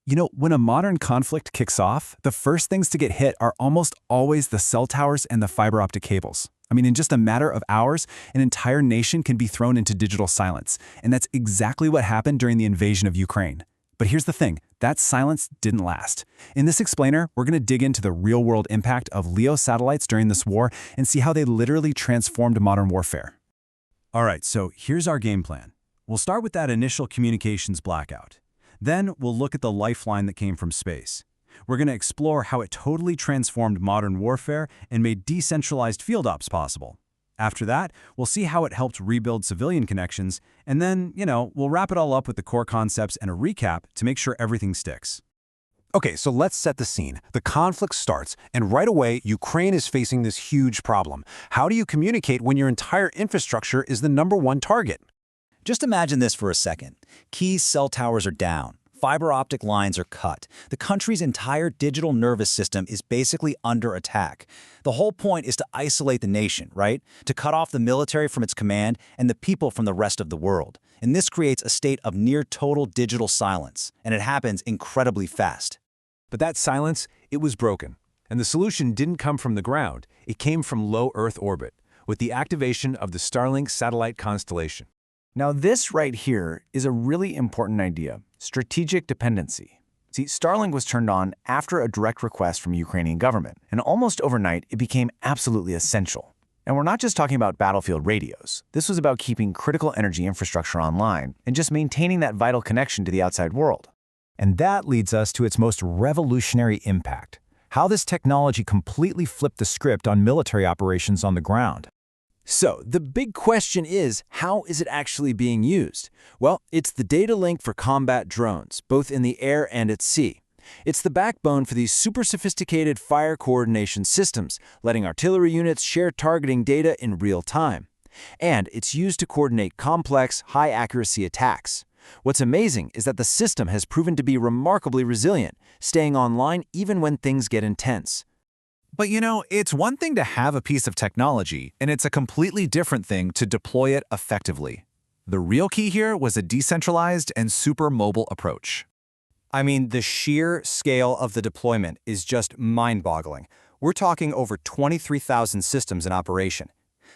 When a modern conflict kicks off, the first things to get hit are almost always the cell towers and the fiber optic cables. In just a matter of hours, an entire nation can be thrown into digital silence, and that's exactly what happened during the invasion of Ukraine. But here's the thing, that silence didn't last. In this explainer, we're going to dig into the real-world impact of LEO satellites during this war and see how they literally transformed modern warfare. All right, so here's our game plan. We'll start with that initial communications blackout. Then we'll look at the lifeline that came from space. We're going to explore how it totally transformed modern warfare and made decentralized field ops possible. After that, we'll see how it helped rebuild civilian connections, and then, we'll wrap it all up with the core concepts and a recap to make sure everything sticks. Okay, so let's set the scene. The conflict starts, and right away, Ukraine is facing this huge problem. How do you communicate when your entire infrastructure is the #1 target? Just imagine this for a second. Key cell towers are down. Fiber optic lines are cut. The country's entire digital nervous system is basically under attack. The whole point is to isolate the nation, right? To cut off the military from its command and the people from the rest of the world. And this creates a state of near total digital silence. And it happens incredibly fast. But that silence, it was broken. And the solution didn't come from the ground. It came from low Earth orbit, with the activation of the Starlink satellite constellation. Now this right here is a really important idea, strategic dependency. See, Starlink was turned on after a direct request from the Ukrainian government, and almost overnight it became absolutely essential. And we're not just talking about battlefield radios. This was about keeping critical energy infrastructure online and just maintaining that vital connection to the outside world. And that leads us to its most revolutionary impact, how this technology completely flipped the script on military operations on the ground. So, the big question is, how is it actually being used? Well, it's the data link for combat drones, both in the air and at sea. It's the backbone for these super sophisticated fire coordination systems, letting artillery units share targeting data in real time. And it's used to coordinate complex, high-accuracy attacks. What's amazing is that the system has proven to be remarkably resilient, staying online even when things get intense. But it's one thing to have a piece of technology, and it's a completely different thing to deploy it effectively. The real key here was a decentralized and super mobile approach. The sheer scale of the deployment is just mind-boggling. We're talking over 23,000 systems in operation.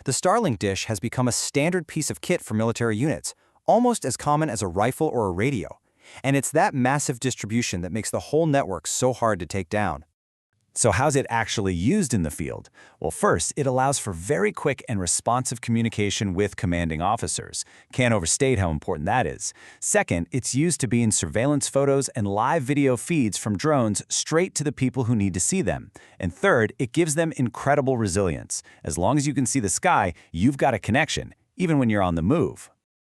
The Starlink dish has become a standard piece of kit for military units, almost as common as a rifle or a radio. And it's that massive distribution that makes the whole network so hard to take down. So how's it actually used in the field? Well, first, it allows for very quick and responsive communication with commanding officers. Can't overstate how important that is. Second, it's used to beam surveillance photos and live video feeds from drones straight to the people who need to see them. And third, it gives them incredible resilience. As long as you can see the sky, you've got a connection, even when you're on the move.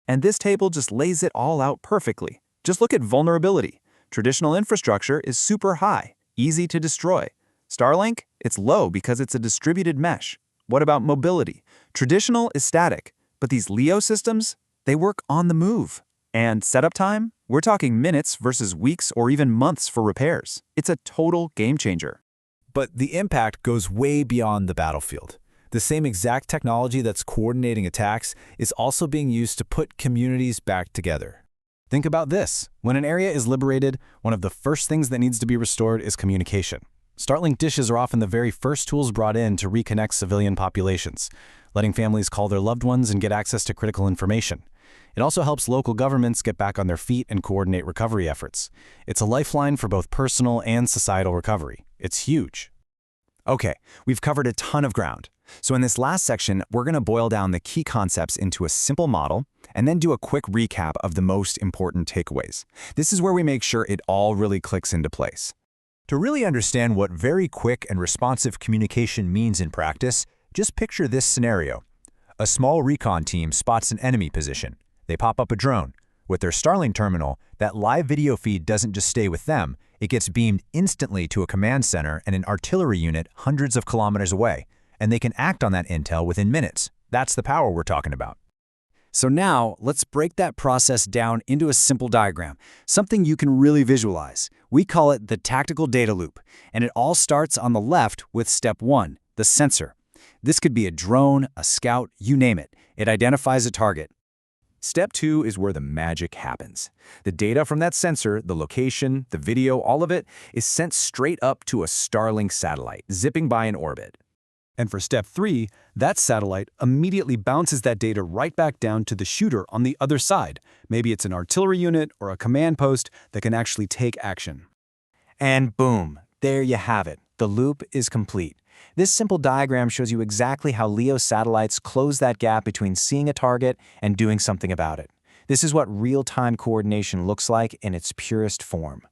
And this table just lays it all out perfectly. Just look at vulnerability. Traditional infrastructure is super high, easy to destroy. Starlink, it's low because it's a distributed mesh. What about mobility? Traditional is static, but these LEO systems, they work on the move. And setup time? We're talking minutes versus weeks or even months for repairs. It's a total game changer. But the impact goes way beyond the battlefield. The same exact technology that's coordinating attacks is also being used to put communities back together. Think about this. When an area is liberated, one of the first things that needs to be restored is communication. Starlink dishes are often the very first tools brought in to reconnect civilian populations, letting families call their loved ones and get access to critical information. It also helps local governments get back on their feet and coordinate recovery efforts. It's a lifeline for both personal and societal recovery. It's huge. Okay, we've covered a ton of ground. So in this last section, we're going to boil down the key concepts into a simple model and then do a quick recap of the most important takeaways. This is where we make sure it all really clicks into place. To really understand what very quick and responsive communication means in practice, just picture this scenario. A small recon team spots an enemy position. They pop up a drone. With their Starlink terminal, that live video feed doesn't just stay with them, it gets beamed instantly to a command center and an artillery unit hundreds of kilometers away, and they can act on that intel within minutes. That's the power we're talking about. So now, let's break that process down into a simple diagram, something you can really visualize. We call it the tactical data loop, and it all starts on the left with step 1, the sensor. This could be a drone, a scout, you name it. It identifies a target. Step 2 is where the magic happens. The data from that sensor, the location, the video, all of it, is sent straight up to a Starlink satellite, zipping by in orbit. And for step 3, that satellite immediately bounces that data right back down to the shooter on the other side. Maybe it's an artillery unit or a command post that can actually take action. And boom, there you have it. The loop is complete. This simple diagram shows you exactly how LEO satellites close that gap between seeing a target and doing something about it. This is what real-time coordination looks like in its purest form.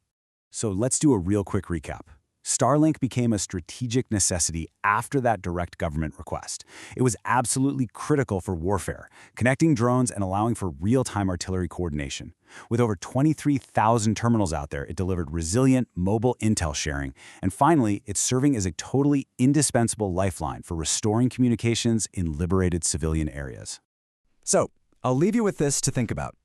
So let's do a real quick recap. Starlink became a strategic necessity after that direct government request. It was absolutely critical for warfare, connecting drones and allowing for real-time artillery coordination. With over 23,000 terminals out there, it delivered resilient, mobile intel sharing, and finally, it's serving as a totally indispensable lifeline for restoring communications in liberated civilian areas. So, I'll leave you with this to think about.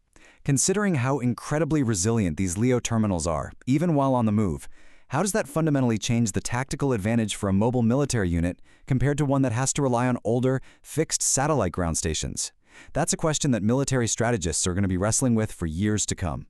Considering how incredibly resilient these LEO terminals are, even while on the move, how does that fundamentally change the tactical advantage for a mobile military unit compared to one that has to rely on older, fixed satellite ground stations? That's a question that military strategists are going to be wrestling with for years to come.